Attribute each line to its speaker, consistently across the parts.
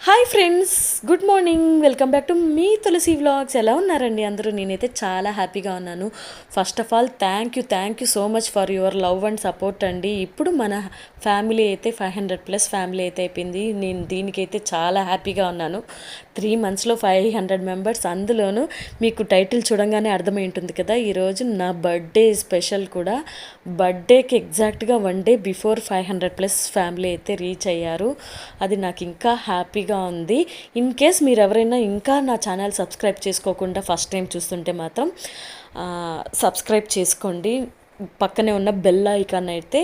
Speaker 1: Hi friends, good morning. Welcome back to మీ Tulasi vlogs. ఎలా ఉన్నారండి అందరూ? నేనైతే చాలా హ్యాపీగా ఉన్నాను. First of all thank you so much for your love and support అండి. ఇప్పుడు మన ఫ్యామిలీ అయితే 500+ ఫ్యామిలీ అయితే అయిపోయింది. నేను దీనికైతే చాలా హ్యాపీగా ఉన్నాను. 3 monthsలో 500 మెంబర్స్. అందులోనూ మీకు టైటిల్ చూడంగానే అర్థమై ఉంటుంది కదా, ఈరోజు నా బర్త్డే స్పెషల్ కూడా. బర్త్డేకి ఎగ్జాక్ట్గా 1 day బిఫోర్ 500+ ఫ్యామిలీ అయితే రీచ్ అయ్యారు. అది నాకు ఇంకా హ్యాపీగా ఉంది. ఇన్ కేస్ మీరు ఎవరైనా ఇంకా నా ఛానల్ సబ్స్క్రైబ్ చేసుకోకుండా ఫస్ట్ టైం చూస్తుంటే మాత్రం సబ్స్క్రైబ్ చేసుకోండి. పక్కనే ఉన్న బెల్ ఐకాన్ అయితే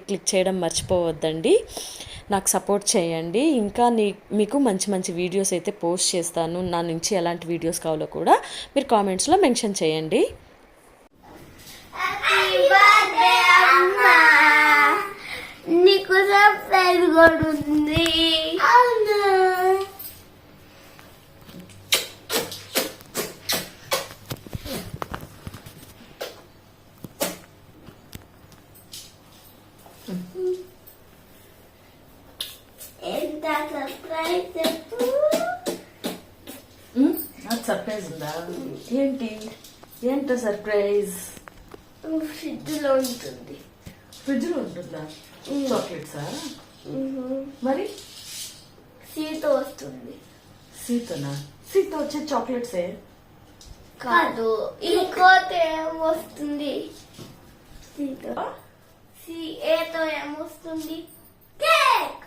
Speaker 1: క్లిక్ చేయడం మర్చిపోవద్దండి. నాకు సపోర్ట్ చేయండి. ఇంకా మీకు మంచి మంచి వీడియోస్ అయితే పోస్ట్ చేస్తాను. నా నుంచి ఎలాంటి వీడియోస్ కావాలో కూడా మీరు కామెంట్స్లో మెన్షన్ చేయండి.
Speaker 2: నీకు సర్ప్రైజ్ కూడా ఉంది. అవునా? ఎంత సర్ప్రైజ్ చెప్పు.
Speaker 1: నాకు సర్ప్రైజ్ ఉందా? ఏంటో సర్ప్రైజ్?
Speaker 2: ఫ్రిడ్జ్లో ఉంటుంది.
Speaker 1: ఫ్రిడ్జ్లో ఉంటుందా? చాక్లెట్సా? మరి
Speaker 2: సీతో వస్తుంది.
Speaker 1: సీతోనా? సీతో వచ్చే చాక్లెట్సే
Speaker 2: కాదు, ఇంకోటి ఏమొస్తుంది? సీతో ఏతో ఏమొస్తుంది? కేక్.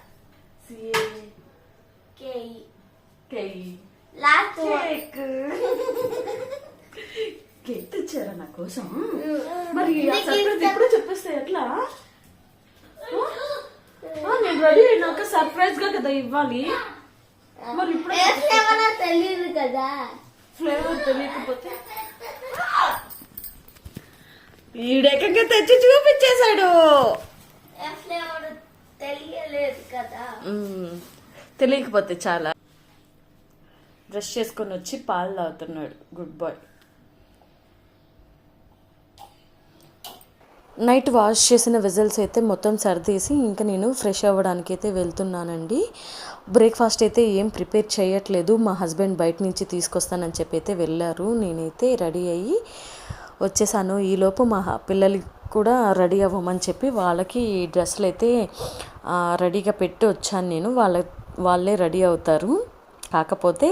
Speaker 2: లాస్ట్
Speaker 1: కేక్ కేక్ తెచ్చారా నా కోసం? మరి సర్ప్రైజ్ ఎప్పుడు చెప్పేస్తే ఎట్లా? నేను రెడీ అయినాక సర్ప్రైజ్ గా కదా ఇవ్వాలి. మరి ఇప్పుడు
Speaker 2: తెలియదు కదా.
Speaker 1: ఫ్లేవర్ తెలియకపోతే ఈడేకంగా తెచ్చి చూపించేశాడు.
Speaker 2: ఫ్లేవర్ తెలియలేదు కదా.
Speaker 1: తెలియకపోతే చాలా. బ్రష్ చేసుకొని వచ్చి పాలు తాగుతున్నాడు. Good boy. నైట్ వాష్ చేసిన వెజల్స్ అయితే మొత్తం సర్దేసి ఇంకా నేను ఫ్రెష్ అవ్వడానికి అయితే వెళ్తున్నానండి. బ్రేక్ఫాస్ట్ అయితే ఏం ప్రిపేర్ చేయట్లేదు. మా హస్బెండ్ బయట నుంచి తీసుకొస్తానని చెప్పి అయితే వెళ్ళారు. నేనైతే రెడీ అయ్యి వచ్చేసాను. ఈలోపు మా పిల్లలకి కూడా రెడీ అవ్వమని చెప్పి వాళ్ళకి డ్రెస్సులు అయితే రెడీగా పెట్టి వచ్చాను నేను. వాళ్ళే రెడీ అవుతారు. కాకపోతే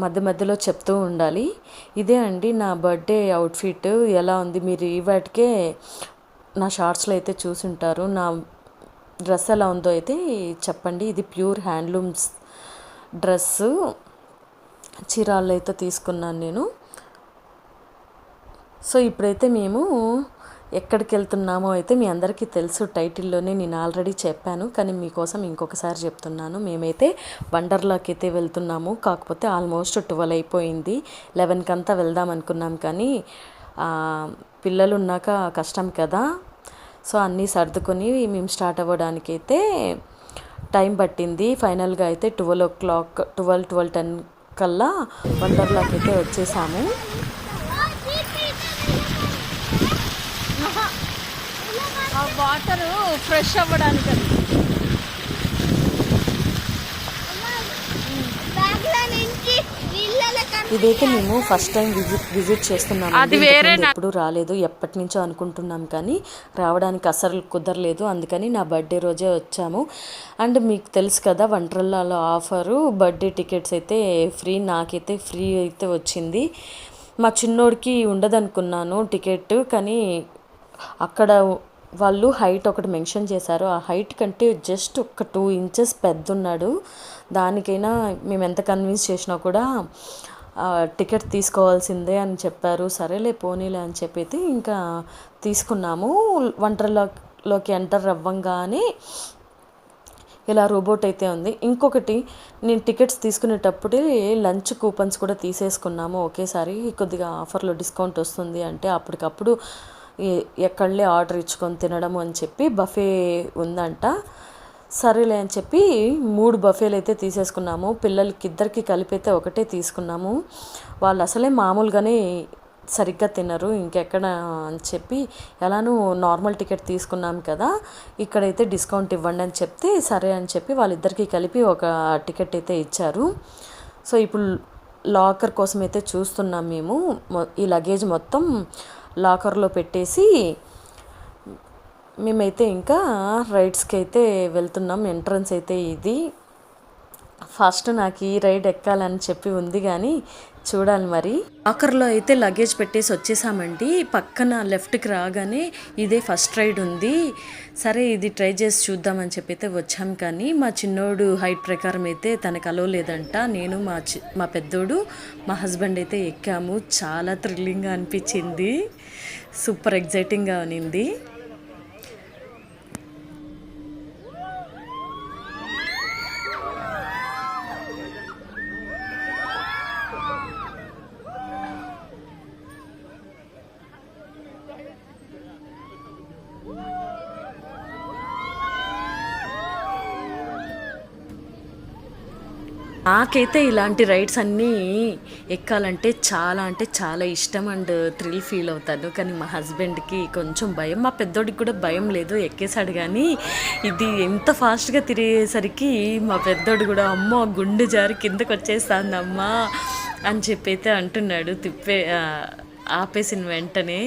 Speaker 1: మధ్య మధ్యలో చెప్తూ ఉండాలి. ఇదే అండి నా బర్త్డే అవుట్ఫిట్. ఎలా ఉంది? మీరు ఈ వాటికే నా షార్ట్స్లో అయితే చూసుంటారు. నా డ్రెస్ ఎలా ఉందో అయితే చెప్పండి. ఇది ప్యూర్ హ్యాండ్లూమ్స్ డ్రెస్సు. చీరాల్లో అయితే తీసుకున్నాను నేను. సో ఇప్పుడైతే మేము ఎక్కడికి వెళ్తున్నామో అయితే మీ అందరికీ తెలుసు. టైటిల్లోనే నేను ఆల్రెడీ చెప్పాను, కానీ మీకోసం ఇంకొకసారి చెప్తున్నాను. మేమైతే వండర్లాకి అయితే వెళ్తున్నాము. కాకపోతే ఆల్మోస్ట్ 12 అయిపోయింది. 11కి అంతా వెళ్దాం అనుకున్నాం, కానీ పిల్లలు ఉన్నాక కష్టం కదా. సో అన్నీ సర్దుకొని మేము స్టార్ట్ అవ్వడానికి అయితే టైం పట్టింది. ఫైనల్గా అయితే 12:10 కల్లా వండర్లాకి అయితే వచ్చేసాము. వాటర్ ఫ్రెష్ అవ్వడానికి ఇదైతే మేము ఫస్ట్ టైం విజిట్ చేస్తున్నాము. అది వేరే ఎప్పుడు రాలేదు, ఎప్పటి నుంచో అనుకుంటున్నాం, కానీ రావడానికి అసలు కుదరలేదు. అందుకని నా బర్త్డే రోజే వచ్చాము. అండ్ మీకు తెలుసు కదా, వండర్లాలో ఆఫరు బర్త్డే టికెట్స్ అయితే ఫ్రీ. నాకైతే ఫ్రీ అయితే వచ్చింది. మా చిన్నోడికి ఉండదనుకున్నాను టికెట్, కానీ అక్కడ వాళ్ళు హైట్ ఒకటి మెన్షన్ చేశారు. ఆ హైట్ కంటే జస్ట్ ఒక 2 inches పెద్ద ఉన్నాడు. దానికైనా మేము ఎంత కన్విన్స్ చేసినా కూడా టికెట్ తీసుకోవాల్సిందే అని చెప్పారు. సరేలే పోనీలే అని చెప్పి అయితే ఇంకా తీసుకున్నాము. వండర్లాలోకి ఎంటర్ అవ్వంగానే ఇలా రోబోట్ అయితే ఉంది. ఇంకొకటి, నేను టికెట్స్ తీసుకునేటప్పుడే లంచ్ కూపన్స్ కూడా తీసేసుకున్నాము ఒకేసారి. కొద్దిగా ఆఫర్లో డిస్కౌంట్ వస్తుంది అంటే అప్పటికప్పుడు ఎక్కడలే ఆర్డర్ ఇచ్చుకొని తినడం అని చెప్పి బఫే ఉందంట. సరేలే అని చెప్పి 3 బఫేలు అయితే తీసేసుకున్నాము. పిల్లలకి ఇద్దరికి కలిపి అయితే ఒకటే తీసుకున్నాము. వాళ్ళు అసలే మామూలుగానే సరిగ్గా తినరు ఇంకెక్కడ అని చెప్పి ఎలానూ నార్మల్ టికెట్ తీసుకున్నాం కదా, ఇక్కడైతే డిస్కౌంట్ ఇవ్వండి అని చెప్తే సరే అని చెప్పి వాళ్ళిద్దరికీ కలిపి ఒక టికెట్ అయితే ఇచ్చారు. సో ఇప్పుడు లాకర్ కోసం అయితే చూస్తున్నాం మేము. ఈ లగేజ్ మొత్తం లాకర్లో పెట్టేసి మేమైతే ఇంకా రైడ్స్కి అయితే వెళ్తున్నాం. ఎంట్రన్స్ అయితే ఇది. ఫస్ట్ నాకు ఈ రైడ్ ఎక్కాలని చెప్పి ఉంది కానీ చూడాలి మరి. లాకర్లో అయితే లగేజ్ పెట్టేసి వచ్చేసామండి. పక్కన లెఫ్ట్కి రాగానే ఇదే ఫస్ట్ రైడ్ ఉంది. సరే ఇది ట్రై చేసి చూద్దామని చెప్పి అయితే వచ్చాం, కానీ మా చిన్నోడు హైట్ ప్రకారం అయితే తనకు అలో లేదంట. నేను మా పెద్దోడు మా హస్బెండ్ అయితే ఎక్కాము. చాలా థ్రిల్లింగ్గా అనిపించింది, సూపర్ ఎగ్జైటింగ్గా ఉన్నింది. నాకైతే ఇలాంటి రైడ్స్ అన్నీ ఎక్కాలంటే చాలా అంటే చాలా ఇష్టం అండ్ థ్రిల్ ఫీల్ అవుతాను. కానీ మా హస్బెండ్కి కొంచెం భయం, మా పెద్దోడికి కూడా భయం లేదు, ఎక్కేసాడు. కానీ ఇది ఎంత ఫాస్ట్గా తిరిగేసరికి మా పెద్దోడు కూడా అమ్మో గుండె జారి కిందకు వచ్చేస్తాందమ్మా అని చెప్పి అయితే అంటున్నాడు ఆపేసిన వెంటనే.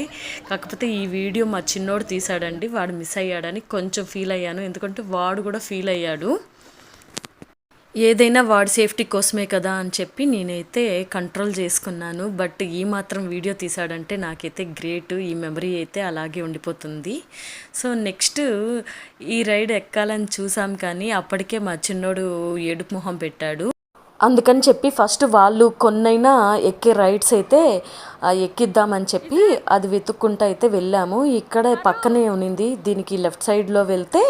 Speaker 1: కాకపోతే ఈ వీడియో మా చిన్నోడు తీశాడండి, వాడు మిస్ అయ్యాడని కొంచెం ఫీల్ అయ్యాను, ఎందుకంటే వాడు కూడా ఫీల్ అయ్యాడు. ఏదైనా వాడి సేఫ్టీ కోసమే కదా అని చెప్పి నేనైతే కంట్రోల్ చేసుకున్నాను. బట్ ఈ మాత్రం వీడియో తీసాడంటే నాకైతే గ్రేట్, ఈ మెమరీ అయితే అలాగే ఉండిపోతుంది. సో నెక్స్ట్ ఈ రైడ్ ఎక్కాలని చూసాం, కానీ అప్పటికే మా చిన్నోడు ఏడుపు మొహం పెట్టాడు. అందుకని చెప్పి ఫస్ట్ వాళ్ళు కొన్నైనా ఎక్కే రైడ్స్ అయితే ఎక్కిద్దామని చెప్పి అది వెతుక్కుంటూ అయితే వెళ్ళాము. ఇక్కడ పక్కనే ఉన్నింది, దీనికి లెఫ్ట్ సైడ్లో వెళ్తే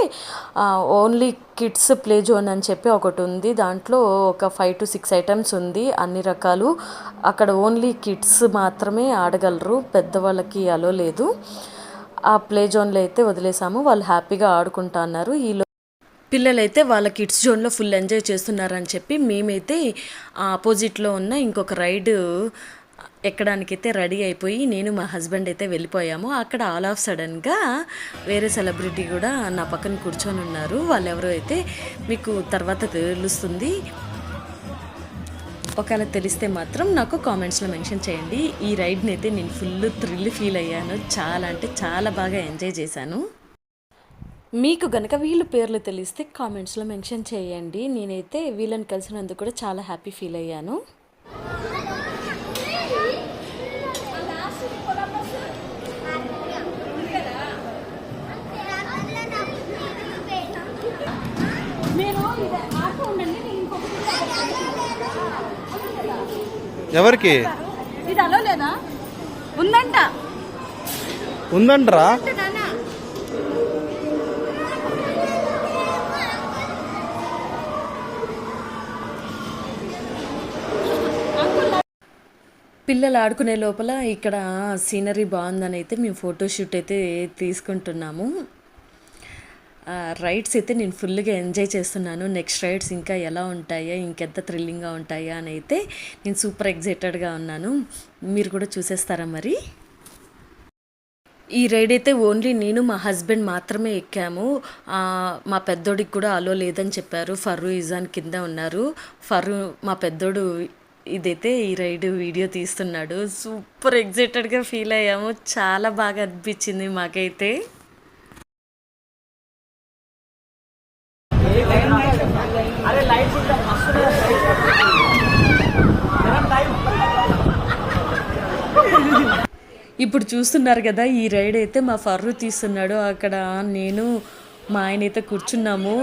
Speaker 1: ఓన్లీ కిడ్స్ ప్లే జోన్ అని చెప్పి ఒకటి ఉంది. దాంట్లో ఒక 5 to 6 ఐటమ్స్ ఉంది, అన్ని రకాలు. అక్కడ ఓన్లీ కిడ్స్ మాత్రమే ఆడగలరు, పెద్దవాళ్ళకి అలో లేదు. ఆ ప్లే జోన్లో అయితే వదిలేసాము, వాళ్ళు హ్యాపీగా ఆడుకుంటా అన్నారు. పిల్లలైతే వాళ్ళ కిడ్స్ జోన్లో ఫుల్ ఎంజాయ్ చేస్తున్నారని చెప్పి మేమైతే ఆపోజిట్లో ఉన్న ఇంకొక రైడ్ ఎక్కడానికైతే రెడీ అయిపోయి నేను మా హస్బెండ్ అయితే వెళ్ళిపోయాము. అక్కడ ఆల్ ఆఫ్ సడన్గా వేరే సెలబ్రిటీ కూడా నా పక్కన కూర్చొని ఉన్నారు. వాళ్ళెవరో అయితే మీకు తర్వాత తెలుస్తుంది, ఒకవేళ తెలిస్తే మాత్రం నాకు కామెంట్స్లో మెన్షన్ చేయండి. ఈ రైడ్ని అయితే నేను ఫుల్ థ్రిల్ ఫీల్ అయ్యాను, చాలా అంటే చాలా బాగా ఎంజాయ్ చేశాను. మీకు గనక వీళ్ళ పేర్లు తెలిస్తే కామెంట్స్లో మెన్షన్ చేయండి. నేనైతే వీళ్ళని కలిసినందుకు కూడా చాలా హ్యాపీ ఫీల్ అయ్యాను.
Speaker 3: ఎవరికి
Speaker 4: ఇది అలో లేదా? ఉందంట.
Speaker 3: ఉందంటరా?
Speaker 1: పిల్లలు ఆడుకునే లోపల ఇక్కడ సీనరీ బాగుందని అయితే మేము ఫోటోషూట్ అయితే తీసుకుంటున్నాము. రైడ్స్ అయితే నేను ఫుల్గా ఎంజాయ్ చేస్తున్నాను. నెక్స్ట్ రైడ్స్ ఇంకా ఎలా ఉంటాయా, ఇంకెంత థ్రిల్లింగ్గా ఉంటాయా అని అయితే నేను సూపర్ ఎగ్జైటెడ్గా ఉన్నాను. మీరు కూడా చూసేస్తారా మరి? ఈ రైడ్ అయితే ఓన్లీ నేను మా హస్బెండ్ మాత్రమే ఎక్కాము. మా పెద్దోడికి కూడా అలో లేదని చెప్పారు. ఫర్రు ఇజాన్ కింద ఉన్నారు. ఫర్రు మా పెద్దోడు ఇదైతే ఈ రైడ్ వీడియో తీస్తున్నాడు. సూపర్ ఎగ్జైటెడ్గా ఫీల్ అయ్యాము, చాలా బాగా అనిపించింది మాకైతే. ఇప్పుడు చూస్తున్నారు కదా, ఈ రైడ్ అయితే మా ఫర్రు తీస్తున్నాడు. అక్కడ నేను మా ఆయన అయితే కూర్చున్నాము.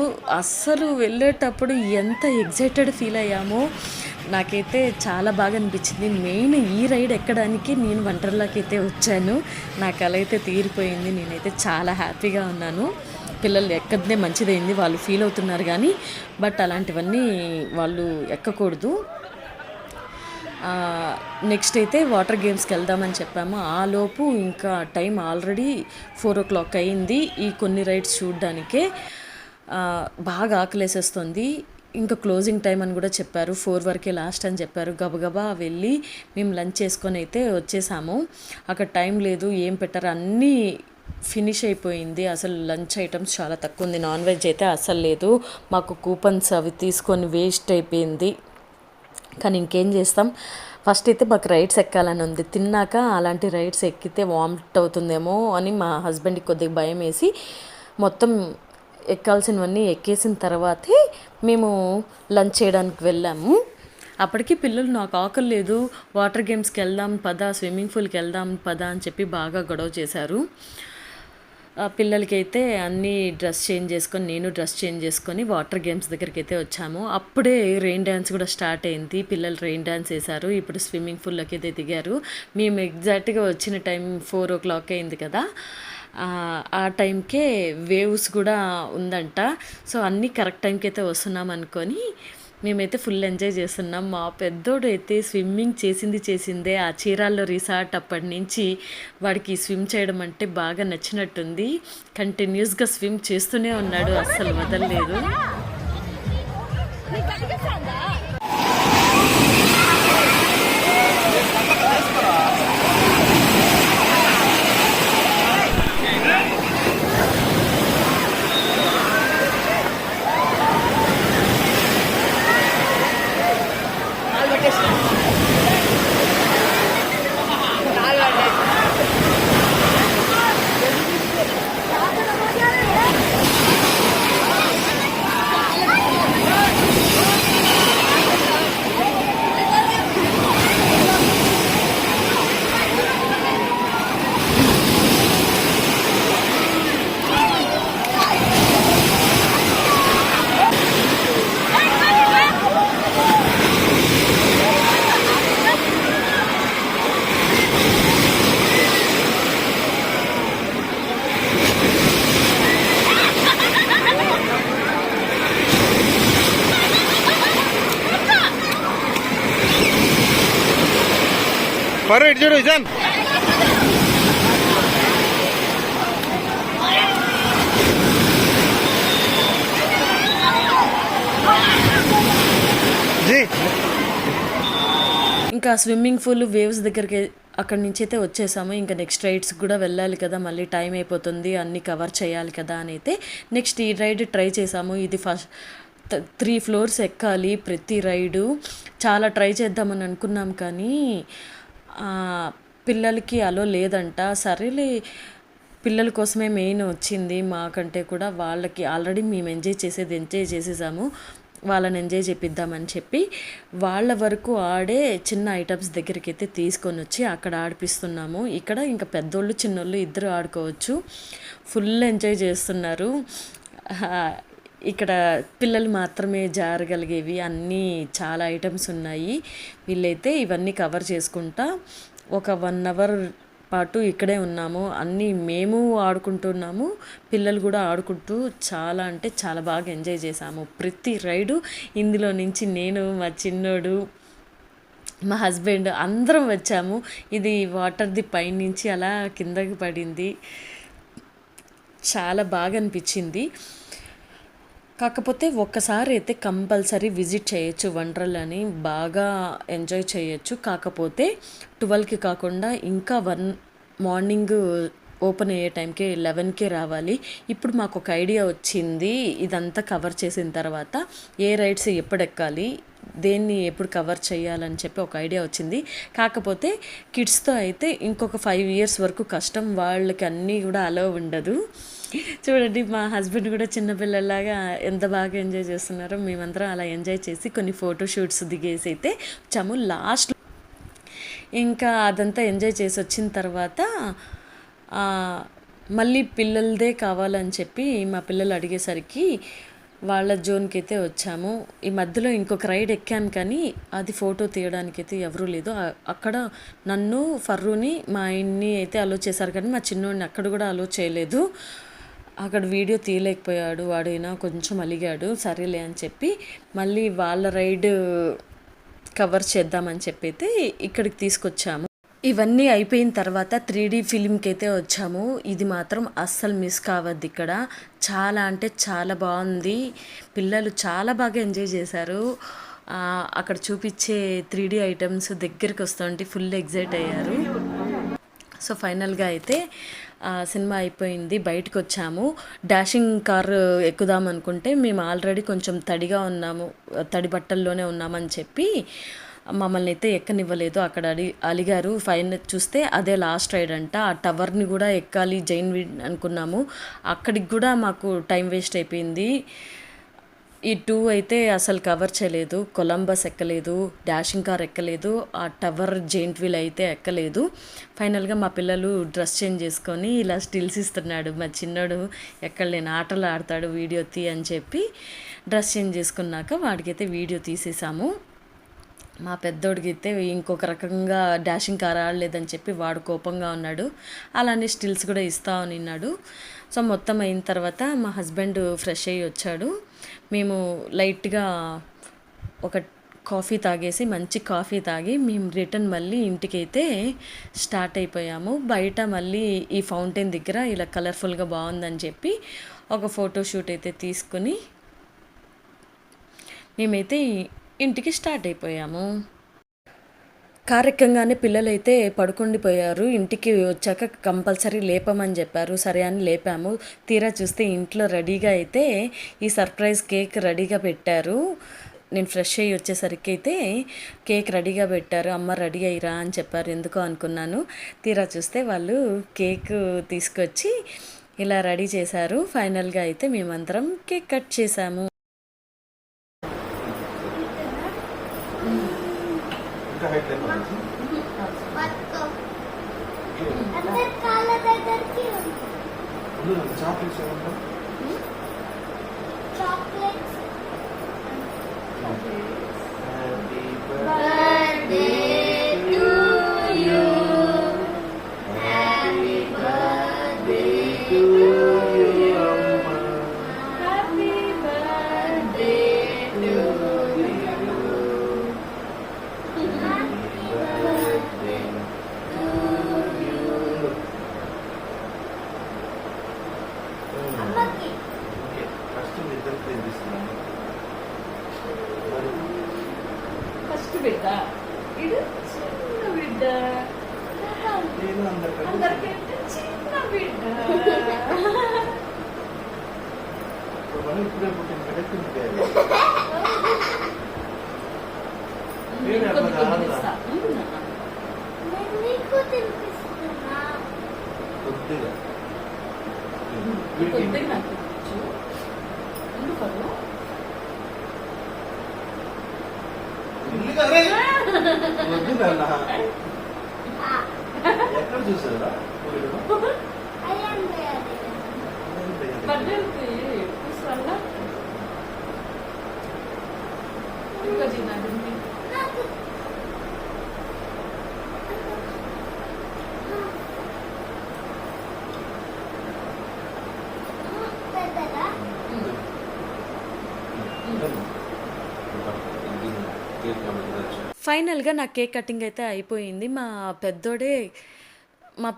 Speaker 1: అస్సలు వెళ్ళేటప్పుడు ఎంత ఎగ్జైటెడ్ ఫీల్ అయ్యామో నాకైతే చాలా బాగా అనిపించింది. మెయిన్ ఈ రైడ్ ఎక్కడానికి నేను వండర్లాకి అయితే వచ్చాను. నాకు అలా అయితే తీరిపోయింది. నేనైతే చాలా హ్యాపీగా ఉన్నాను. పిల్లలు ఎక్కడనే మంచిదైంది, వాళ్ళు ఫీల్ అవుతున్నారు కానీ బట్ అలాంటివన్నీ వాళ్ళు ఎక్కకూడదు. నెక్స్ట్ అయితే వాటర్ గేమ్స్కి వెళ్దామని చెప్పాము. ఆలోపు ఇంకా టైం ఆల్రెడీ 4 o'clock అయింది. ఈ కొన్ని రైడ్స్ చూడడానికే బాగా ఆకలేసేస్తుంది. ఇంకా క్లోజింగ్ టైం అని కూడా చెప్పారు, 4 వరకే లాస్ట్ అని చెప్పారు. గబగబా వెళ్ళి మేము లంచ్ చేసుకొని అయితే వచ్చేసాము. అక్కడ టైం లేదు, ఏం పెట్టారు, అన్నీ ఫినిష్ అయిపోయింది. అసలు లంచ్ ఐటమ్స్ చాలా తక్కువ ఉంది, నాన్ వెజ్ అయితే అసలు లేదు. మాకు కూపన్స్ అవి తీసుకొని వేస్ట్ అయిపోయింది. కానీ ఇంకేం చేస్తాం, ఫస్ట్ అయితే మాకు రైడ్స్ ఎక్కాలని ఉంది. తిన్నాక అలాంటి రైడ్స్ ఎక్కితే వామిట్ అవుతుందేమో అని మా హస్బెండ్కి కొద్దిగా భయం వేసి మొత్తం ఎక్కాల్సినవన్నీ ఎక్కేసిన తర్వాతే మేము లంచ్ చేయడానికి వెళ్ళాము. అప్పటికి పిల్లలు నాకు ఆకలి లేదు, వాటర్ గేమ్స్కి వెళ్దాం పదా, స్విమ్మింగ్ పూల్కి వెళ్దాం పదా అని చెప్పి బాగా గొడవ చేశారు. పిల్లలకి అయితే అన్నీ డ్రెస్ చేంజ్ చేసుకొని, నేను డ్రెస్ చేంజ్ చేసుకొని వాటర్ గేమ్స్ దగ్గరికి అయితే వచ్చాము. అప్పుడే రెయిన్ డ్యాన్స్ కూడా స్టార్ట్ అయింది, పిల్లలు రెయిన్ డ్యాన్స్ వేశారు. ఇప్పుడు స్విమ్మింగ్ పూల్లోకి అయితే దిగారు. మేము ఎగ్జాక్ట్గా వచ్చిన టైం 4 o'clock అయింది కదా, ఆ టైంకే వేవ్స్ కూడా ఉందంట. సో అన్నీ కరెక్ట్ టైంకి అయితే వస్తున్నాం అనుకొని మేమైతే ఫుల్ ఎంజాయ్ చేస్తున్నాం. మా పెద్దోడు అయితే స్విమ్మింగ్ చేసిందే ఆ చీరాల్లో రిసార్ట్. అప్పటి నుంచి వాడికి స్విమ్ చేయడం అంటే బాగా నచ్చినట్టుంది. కంటిన్యూస్గా స్విమ్ చేస్తూనే ఉన్నాడు, అస్సలు వదలలేదు.
Speaker 3: Para idu Izan. జీ
Speaker 1: ఇంకా స్విమ్మింగ్ పూల్ వేవ్స్ దగ్గరికి అక్కడి నుంచి అయితే వచ్చేసాము. ఇంకా నెక్స్ట్ రైడ్స్ కూడా వెళ్ళాలి కదా, మళ్ళీ టైం అయిపోతుంది, అన్నీ కవర్ చేయాలి కదా అని అయితే నెక్స్ట్ ఈ రైడ్ ట్రై చేసాము. ఇది ఫస్ట్ 3 floors ఎక్కాలి ప్రతి రైడు. చాలా ట్రై చేద్దామని అనుకున్నాం కానీ పిల్లలకి అలో లేదంట. సరేలే, పిల్లల కోసమే మెయిన్ వచ్చింది, మాకంటే కూడా వాళ్ళకి ఆల్రెడీ మేము ఎంజాయ్ చేసేసాము, వాళ్ళని ఎంజాయ్ చేపిద్దామని చెప్పి వాళ్ళ వరకు ఆడే చిన్న ఐటమ్స్ దగ్గరికి అయితే తీసుకొని వచ్చి అక్కడ ఆడిపిస్తున్నాము. ఇక్కడ ఇంకా పెద్దోళ్ళు చిన్నోళ్ళు ఇద్దరు ఆడుకోవచ్చు, ఫుల్ ఎంజాయ్ చేస్తున్నారు. ఇక్కడ పిల్లలు మాత్రమే జారగలిగేవి అన్నీ చాలా ఐటమ్స్ ఉన్నాయి. వీళ్ళైతే ఇవన్నీ కవర్ చేసుకుంటా ఒక 1 hour పాటు ఇక్కడే ఉన్నాము. అన్నీ మేము ఆడుకుంటున్నాము, పిల్లలు కూడా ఆడుకుంటూ చాలా అంటే చాలా బాగా ఎంజాయ్ చేసాము ప్రతి రైడు. ఇందులో నుంచి నేను, మా చిన్నోడు, మా హస్బెండ్ అందరం వచ్చాము. ఇది వాటర్ది పైనుంచి అలా కిందకి పడింది, చాలా బాగా అనిపించింది. కాకపోతే ఒక్కసారి అయితే కంపల్సరీ విజిట్ చేయొచ్చు వండర్లాని, బాగా ఎంజాయ్ చేయొచ్చు. కాకపోతే 12కి కాకుండా ఇంకా మార్నింగ్ ఓపెన్ అయ్యే టైంకి 11కే రావాలి. ఇప్పుడు మాకు ఒక ఐడియా వచ్చింది, ఇదంతా కవర్ చేసిన తర్వాత ఏ రైడ్స్ ఎప్పుడు ఎక్కాలి, దేన్ని ఎప్పుడు కవర్ చేయాలని చెప్పి ఒక ఐడియా వచ్చింది. కాకపోతే కిడ్స్తో అయితే ఇంకొక 5 years వరకు కష్టం, వాళ్ళకి అన్నీ కూడా అలో ఉండదు. చూడండి, మా హస్బెండ్ కూడా చిన్నపిల్లలాగా ఎంత బాగా ఎంజాయ్ చేస్తున్నారో. మేమందరం అలా ఎంజాయ్ చేసి కొన్ని ఫోటోషూట్స్ దిగేసి అయితే వచ్చాము. లాస్ట్ ఇంకా అదంతా ఎంజాయ్ చేసి వచ్చిన తర్వాత మళ్ళీ పిల్లలదే కావాలని చెప్పి మా పిల్లలు అడిగేసరికి వాళ్ళ జోన్కి అయితే వచ్చాము. ఈ మధ్యలో ఇంకొక రైడ్ ఎక్కాను కానీ అది ఫోటో తీయడానికైతే ఎవరూ లేదు. అక్కడ నన్ను, ఫర్రూని, మా ఆయన్ని అయితే అలో చేశారు కానీ మా చిన్నోడిని అక్కడ కూడా అలో చేయలేదు. అక్కడ వీడియో తీయలేకపోయాడు, వాడైనా కొంచెం అలిగాడు. సరేలే అని చెప్పి మళ్ళీ వాళ్ళ రైడ్ కవర్ చేద్దామని చెప్పి అయితే ఇక్కడికి తీసుకొచ్చాము. ఇవన్నీ అయిపోయిన తర్వాత 3D ఫిలింకి అయితే వచ్చాము. ఇది మాత్రం అస్సలు మిస్ కావద్దు. ఇక్కడ చాలా అంటే చాలా బాగుంది. పిల్లలు చాలా బాగా ఎంజాయ్ చేశారు. అక్కడ చూపించే 3D ఐటమ్స్ దగ్గరికి వస్తుంటే ఫుల్ ఎగ్జైట్ అయ్యారు. సో ఫైనల్గా అయితే సినిమా అయిపోయింది, బయటకు వచ్చాము. డాషింగ్ కార్ ఎక్కుదాం అనుకుంటే మేము ఆల్రెడీ కొంచెం తడిగా ఉన్నాము, తడి బట్టల్లోనే ఉన్నామని చెప్పి మమ్మల్ని అయితే ఎక్కనివ్వలేదు. అక్కడ అలిగారు. ఫైన్ చూస్తే అదే లాస్ట్ రైడ్ అంట. ఆ టవర్ని కూడా ఎక్కాలి జైన్ వీడ్ అనుకున్నాము. అక్కడికి కూడా మాకు టైం వేస్ట్ అయిపోయింది. ఈ 2 అయితే అసలు కవర్ చేయలేదు. కొలంబస్ ఎక్కలేదు, డాషింగ్ కార్ ఎక్కలేదు, ఆ టవర్ జైంట్ వీల్ అయితే ఎక్కలేదు. ఫైనల్గా మా పిల్లలు డ్రెస్ చేంజ్ చేసుకొని ఇలా స్టిల్స్ ఇస్తున్నాడు. మా చిన్నోడు ఎక్కడలేని ఆటలు ఆడతాడు, వీడియో తీ అని చెప్పి డ్రెస్ చేంజ్ చేసుకున్నాక వాడికైతే వీడియో తీసేసాము. మా పెద్దోడికి అయితే ఇంకొక రకంగా డాషింగ్ కార్ ఆడలేదని చెప్పి వాడు కోపంగా ఉన్నాడు. అలానే స్టిల్స్ కూడా ఇస్తా ఉన్నాడు. సో మొత్తం అయిన తర్వాత మా హస్బెండ్ ఫ్రెష్ అయ్యి వచ్చాడు. మేము లైట్గా ఒక కాఫీ తాగేసి, మంచి కాఫీ తాగి మేము రిటర్న్ మళ్ళీ ఇంటికైతే స్టార్ట్ అయిపోయాము. బయట మళ్ళీ ఈ ఫౌంటైన్ దగ్గర ఇలా కలర్ఫుల్గా బాగుందని చెప్పి ఒక ఫోటోషూట్ అయితే తీసుకుని మేమైతే ఇంటికి స్టార్ట్ అయిపోయాము. కార్యక్రమంగానే పిల్లలైతే పడుకుండిపోయారు. ఇంటికి వచ్చాక కంపల్సరీ లేపమని చెప్పారు. సరే అని లేపాము. తీరా చూస్తే ఇంట్లో రెడీగా అయితే ఈ సర్ప్రైజ్ కేక్ రెడీగా పెట్టారు. నేను ఫ్రెష్ అయ్యి వచ్చేసరికి అయితే కేక్ రెడీగా పెట్టారు. అమ్మ రెడీ అయ్యిరా అని చెప్పారు. ఎందుకో అనుకున్నాను. తీరా చూస్తే వాళ్ళు కేక్ తీసుకొచ్చి ఇలా రెడీ చేశారు. ఫైనల్గా అయితే మేమందరం కేక్ కట్ చేసాము.
Speaker 2: పట్టుకో. అందరి కాళ్ళ దగ్గరికి chocolates. Birthday to you, happy birthday to you, happy birthday to
Speaker 4: first బిడ్డ, ఇది చిన్న బిడ్డ, అందరికంటే చిన్న బిడ్డ.
Speaker 2: నీకు తినిపిస్తున్నా.
Speaker 4: కొద్దిగా నాకు ఇచ్చు. ఎందుకు
Speaker 3: ఎక్కడ చూసారా
Speaker 4: బర్త్డేకి తీసుకురా. ఇంకా తినాలి.
Speaker 1: ఫైనల్గా నా కేక్ కటింగ్ అయితే అయిపోయింది. మా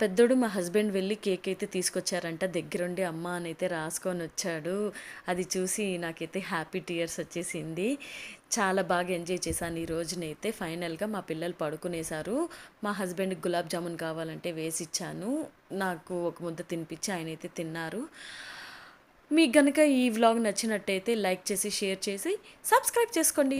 Speaker 1: పెద్దోడు మా హస్బెండ్ వెళ్ళి కేక్ అయితే తీసుకొచ్చారంట. దగ్గరుండి అమ్మ అని అయితే రాసుకొని వచ్చాడు. అది చూసి నాకైతే హ్యాపీ టీయర్స్ వచ్చేసింది. చాలా బాగా ఎంజాయ్ చేశాను ఈ రోజునైతే. ఫైనల్గా మా పిల్లలు పడుకునేశారు. మా హస్బెండ్కి గులాబ్ జామున్ కావాలంటే వేసి ఇచ్చాను. నాకు ఒక ముద్ద తినిపించి ఆయన అయితే తిన్నారు. మీకు కనుక ఈ వ్లాగ్ నచ్చినట్టయితే లైక్ చేసి, షేర్ చేసి, సబ్స్క్రైబ్ చేసుకోండి.